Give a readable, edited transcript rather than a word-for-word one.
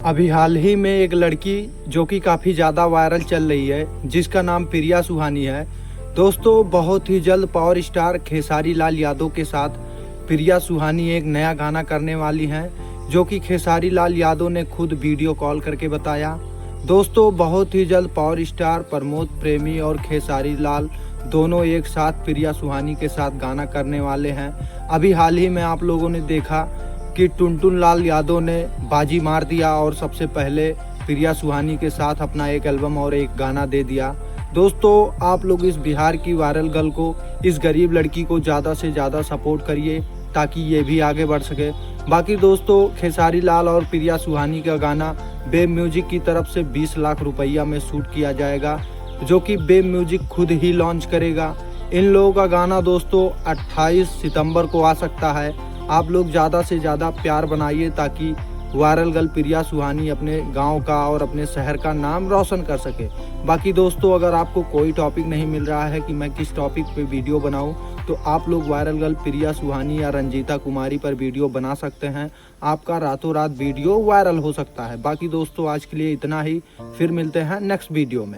अभी हाल ही में एक लड़की जो कि काफ़ी ज़्यादा वायरल चल रही है, जिसका नाम प्रिया सुहानी है। दोस्तों, बहुत ही जल्द पावर स्टार खेसारी लाल यादव के साथ प्रिया सुहानी एक नया गाना करने वाली हैं, जो कि खेसारी लाल यादव ने खुद वीडियो कॉल करके बताया। दोस्तों, बहुत ही जल्द पावर स्टार प्रमोद प्रेमी और खेसारी लाल दोनों एक साथ प्रिया सुहानी के साथ गाना करने वाले हैं। अभी हाल ही में आप लोगों ने देखा कि टुनटुन लाल यादव ने बाजी मार दिया और सबसे पहले प्रिया सुहानी के साथ अपना एक एल्बम और एक गाना दे दिया। दोस्तों, आप लोग इस बिहार की वायरल गर्ल को, इस गरीब लड़की को ज़्यादा से ज़्यादा सपोर्ट करिए ताकि ये भी आगे बढ़ सके। बाकी दोस्तों, खेसारी लाल और प्रिया सुहानी का गाना बेब म्यूजिक की तरफ से 20 लाख रुपया में शूट किया जाएगा, जो कि बेब म्यूजिक खुद ही लॉन्च करेगा। इन लोगों का गाना दोस्तों 28 सितंबर को आ सकता है। आप लोग ज़्यादा से ज़्यादा प्यार बनाइए ताकि वायरल गर्ल प्रिया सुहानी अपने गांव का और अपने शहर का नाम रोशन कर सके। बाकी दोस्तों, अगर आपको कोई टॉपिक नहीं मिल रहा है कि मैं किस टॉपिक पे वीडियो बनाऊं, तो आप लोग वायरल गर्ल प्रिया सुहानी या रंजीता कुमारी पर वीडियो बना सकते हैं। आपका रातों रात वीडियो वायरल हो सकता है। बाकी दोस्तों, आज के लिए इतना ही। फिर मिलते हैं नेक्स्ट वीडियो में।